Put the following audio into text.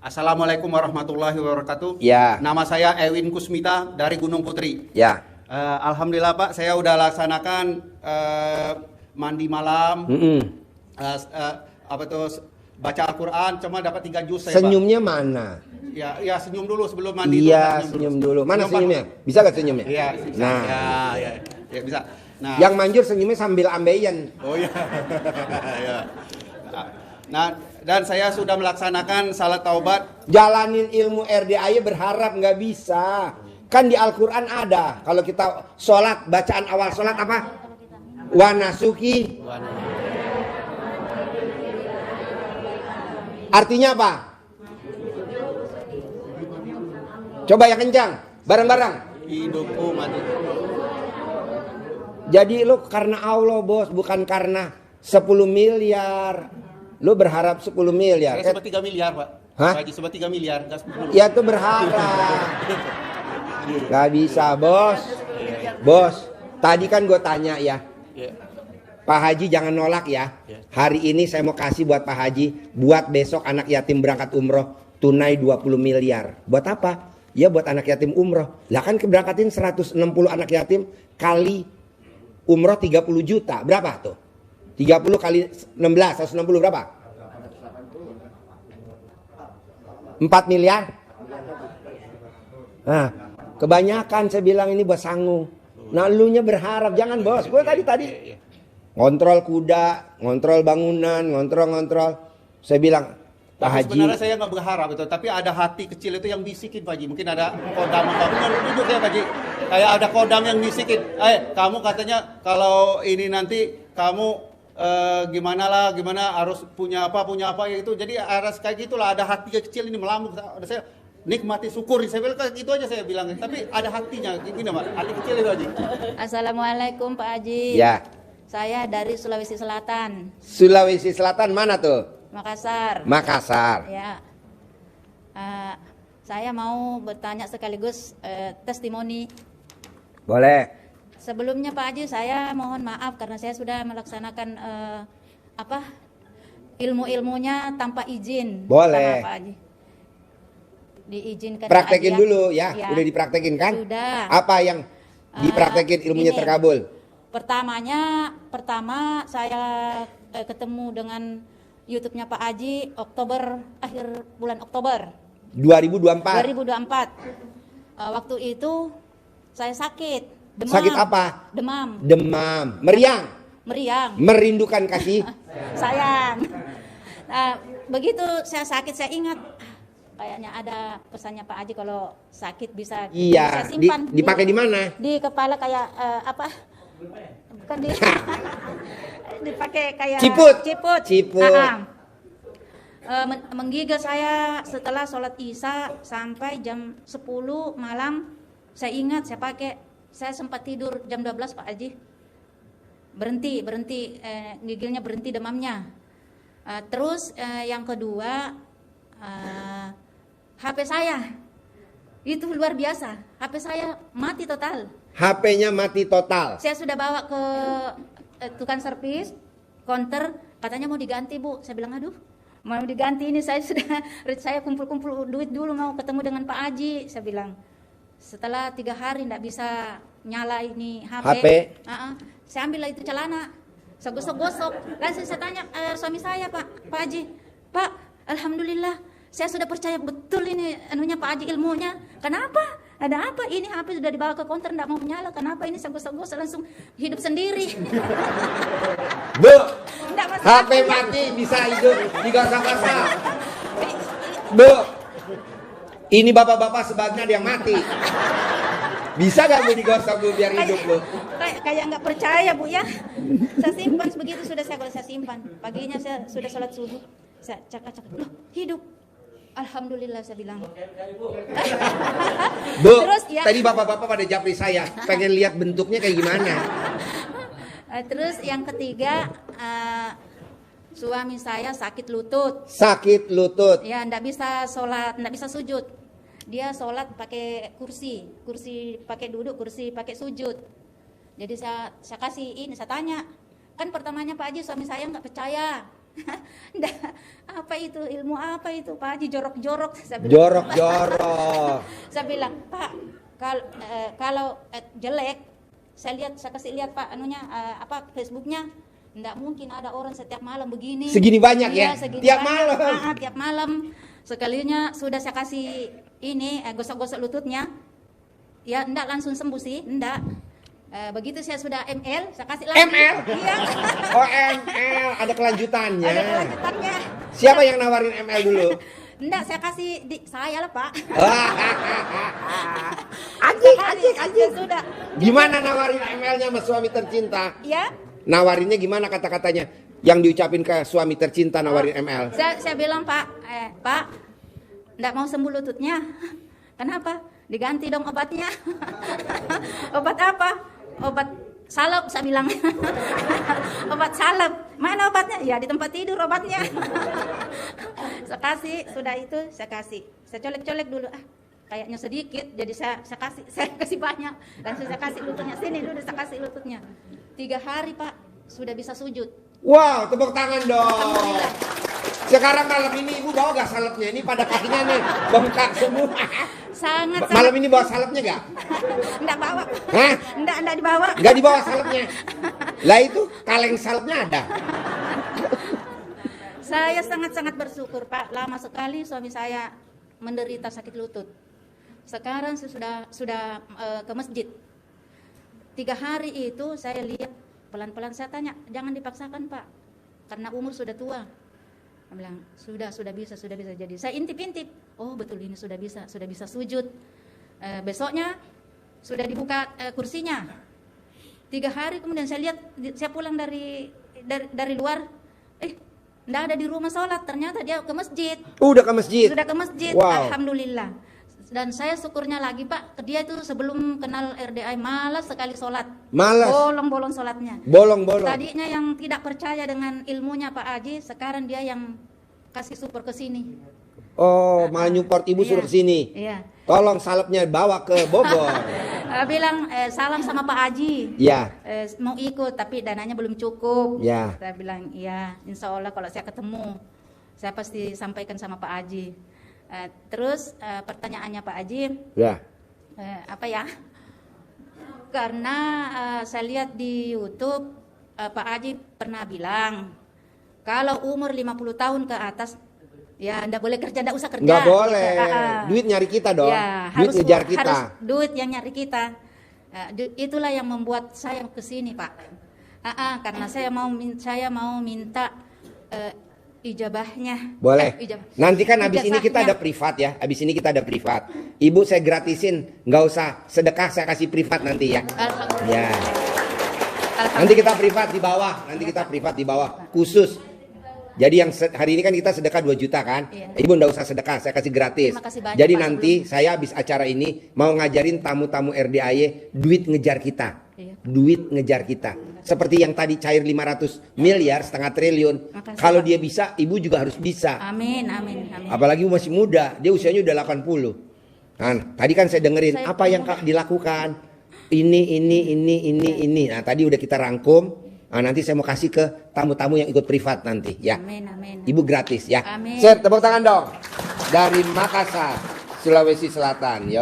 Assalamualaikum warahmatullahi wabarakatuh. Ya. Nama saya Ewin Kusmita dari Gunung Putri. Ya. Alhamdulillah Pak, saya udah laksanakan mandi malam, baca Al-Quran, cuma dapat 3 juz saya, Senyumnya Pak. mana? Ya senyum dulu sebelum mandi. Iya, senyum dulu. Mana senyumnya? Bisa gak senyumnya? Iya. Nah. Ya bisa. Nah. Yang manjur senyumnya sambil ambeien. Oh iya. Ya. Nah, dan saya sudah melaksanakan salat taubat. Jalanin ilmu RDAY berharap nggak bisa. Kan di Al-Quran ada. Kalau kita sholat, bacaan awal sholat apa? Wanasuki. Artinya apa? Coba yang kencang, bareng-bareng. Hidupku mati. Jadi lu karena Allah bos, bukan karena 10 miliar. Lu berharap 10 miliar. Saya sebut 3 miliar Pak. Hah? Haji sebut 3 miliar, gas 10. Ya tuh berharap. Gak bisa bos. Bos, tadi kan gue tanya ya. Pak Haji jangan nolak ya. Hari ini saya mau kasih buat Pak Haji, buat besok anak yatim berangkat umroh tunai 20 miliar. Buat apa? Ya buat anak yatim umroh. Lah kan keberangkatin 160 anak yatim kali umroh 30 juta. Berapa tuh? 30 kali 16, 160 berapa? 4 miliar? Nah, kebanyakan saya bilang ini buat sangu. Nah, elunya berharap, jangan bos. Gue tadi ngontrol kuda, ngontrol bangunan, ngontrol. Saya bilang, Pak Tapi Haji. sebenarnya saya nggak berharap itu, tapi ada hati kecil itu yang bisikin Pak Haji. Mungkin ada kodam apa? Duduk ya Pak Haji. Kayak ada kodam yang bisikin. Kamu katanya kalau ini nanti kamu gimana harus punya apa gitu. Jadi harus kayak gitulah, ada hati kecil ini melambung. Ada saya nikmati syukur. Saya bilang itu aja saya bilang. Tapi ada hatinya gini Pak, hati kecil itu Haji. Assalamualaikum Pak Haji. Ya. Saya dari Sulawesi Selatan. Sulawesi Selatan mana tuh? Makassar. Ya. Saya mau bertanya sekaligus testimoni. Boleh. Sebelumnya Pak Haji, saya mohon maaf karena saya sudah melaksanakan ilmu-ilmunya tanpa izin. Boleh. Pak Haji. Diizinkan. Praktekin aja. dulu ya. Ya. Udah dipraktekin kan? Sudah. Apa yang dipraktekin ilmunya ini, terkabul? Pertama saya ketemu dengan YouTube-nya Pak Haji akhir bulan Oktober 2024. Waktu itu saya sakit, demam. Sakit apa? Demam. Meriang. Merindukan kasih Sayang. Nah, begitu saya sakit saya ingat kayaknya ada pesannya Pak Haji kalau sakit bisa Iya, saya simpan dipakai di mana? Di kepala kayak bukan dipakai kayak ciput. Menggigil saya setelah sholat isya sampai jam 10 malam. Saya ingat saya sempat tidur jam 12 Pak Haji. Berhenti gigilnya berhenti demamnya. Terus yang kedua HP saya itu luar biasa. HP saya mati total. HP-nya mati total. Saya sudah bawa ke tukang servis, counter, katanya mau diganti Bu. Saya bilang aduh, mau diganti ini saya kumpul-kumpul duit dulu mau ketemu dengan Pak Haji. Saya bilang setelah 3 hari tidak bisa nyala ini HP. Saya ambil itu celana, saya gosok-gosok. Langsung saya tanya suami saya Pak Haji, Pak, alhamdulillah saya sudah percaya betul ini anunya Pak Haji ilmunya. Kenapa? Ada apa? Ini HP sudah dibawa ke counter tidak mau menyala. Kenapa ini saya gosok-gosok langsung hidup sendiri. Bu, HP mati bisa hidup digosok-gosok. Bu, ini bapak-bapak sebagian ada yang mati. Bisa gak Bu digosok Bu biar hidup Bu? Kayak nggak percaya Bu ya. Saya simpan begitu sudah saya simpan. Paginya saya sudah sholat subuh. Saya cakap-cakap, loh hidup. Alhamdulillah saya bilang. Bu, terus, ya. Tadi bapak-bapak pada japri saya, pengen lihat bentuknya kayak gimana. Terus yang ketiga, suami saya sakit lutut. Ya, enggak bisa sholat, enggak bisa sujud. Dia sholat pakai kursi pakai duduk, kursi pakai sujud. Jadi saya kasih ini, saya tanya. Kan pertamanya Pak Haji suami saya nggak percaya. Nggak, apa itu ilmu apa itu Pak Haji jorok-jorok saya bilang. Jorok-jorok. Saya bilang Pak kalau jelek saya kasih lihat Pak apa Facebooknya. Nggak mungkin ada orang setiap malam begini. Segini banyak ya? Segini Tiap banyak. malam. Tiap malam. Sekalinya sudah saya kasih ini gosok-gosok lututnya. Ya enggak langsung sembuh sih, enggak. Begitu saya sudah ML, saya kasih lagi. ML? Iya. Oh ML, ada kelanjutannya. Ada kelanjutannya. Siapa yang nawarin ML dulu? Enggak, saya kasih saya lah Pak. Anjing. Sudah. Gimana nawarin ML-nya sama suami tercinta? Ya. Nawarinnya gimana kata-katanya? Yang diucapin ke suami tercinta nawarin ML. Saya bilang Pak, Pak, enggak mau sembuh lututnya. Kenapa? Diganti dong obatnya. Obat apa? Obat salep saya bilang. Obat salep. Mana obatnya? Ya di tempat tidur obatnya. Saya kasih, sudah itu saya kasih. Saya colek-colek dulu. Kayaknya sedikit, jadi saya kasih banyak. Langsung saya kasih lututnya. Sini dulu saya kasih lututnya. 3 hari Pak, sudah bisa sujud. Wow, tepuk tangan dong. Alhamdulillah. Sekarang malam ini ibu bawa gak salepnya? Ini pada kakinya nih bengkak semua. Sangat. Malam ini bawa salepnya gak? Enggak bawa. Hah? Enggak dibawa. Gak dibawa salepnya? Lah itu kaleng salepnya ada. Saya sangat-sangat bersyukur Pak. Lama sekali suami saya menderita sakit lutut. Sekarang saya sudah ke masjid. 3 hari itu saya lihat pelan-pelan, saya tanya, jangan dipaksakan Pak, karena umur sudah tua. Saya bilang sudah bisa. Jadi saya intip-intip, oh betul ini sudah bisa sujud. Besoknya sudah dibuka kursinya. 3 hari kemudian saya lihat, saya pulang dari luar, enggak ada di rumah sholat, ternyata dia ke masjid. Udah ke masjid? Sudah ke masjid, wow. Alhamdulillah. Dan saya syukurnya lagi Pak, dia itu sebelum kenal RDI malas sekali sholat. Malas? Bolong-bolong sholatnya. Bolong-bolong? Tadinya yang tidak percaya dengan ilmunya Pak Haji, sekarang dia yang kasih support ke sini. Oh, malah nyupport ibu suruh ke sini. Iya. Tolong salepnya bawa ke Bogor. Bilang salam sama Pak Haji. Iya. Mau ikut tapi dananya belum cukup. Iya. Saya bilang iya, insya Allah kalau saya ketemu, saya pasti sampaikan sama Pak Haji. Terus pertanyaannya Pak Haji, ya. Apa ya? Karena saya lihat di YouTube Pak Haji pernah bilang kalau umur 50 tahun ke atas ya ndak boleh kerja, ndak usah kerja. Nggak boleh. Duit nyari kita dong. Ya, duit ngejar kita. Harus duit yang nyari kita. Itulah yang membuat saya ke sini Pak. Karena saya mau minta ijabahnya. Boleh. Ijabah. Nanti kan habis ini kita Ijazahnya. ada privat ya. Habis ini kita ada privat. Ibu saya gratisin, nggak usah sedekah, saya kasih privat nanti ya. Alhamdulillah. Ya. Nanti kita privat di bawah. Nanti kita privat di bawah khusus. Jadi yang hari ini kan kita sedekah 2 juta kan. Iya. Ibu nggak usah sedekah, saya kasih gratis. Terima kasih banyak, Jadi Pak, nanti saya habis acara ini mau ngajarin tamu-tamu RDAY duit ngejar kita. Iya. Duit ngejar kita. Seperti yang tadi cair 500 miliar, setengah triliun. Makasih, Kalau Pak. dia bisa, ibu juga harus bisa. Amin. Apalagi masih muda, dia usianya udah 80. Nah, tadi kan saya dengerin Saya apa yang dilakukan. Ini. Nah, tadi udah kita rangkum. Nah, nanti saya mau kasih ke tamu-tamu yang ikut privat nanti ya. Amin. Ibu gratis ya. Amin. Sir, tepuk tangan dong. Dari Makassar, Sulawesi Selatan. Yo.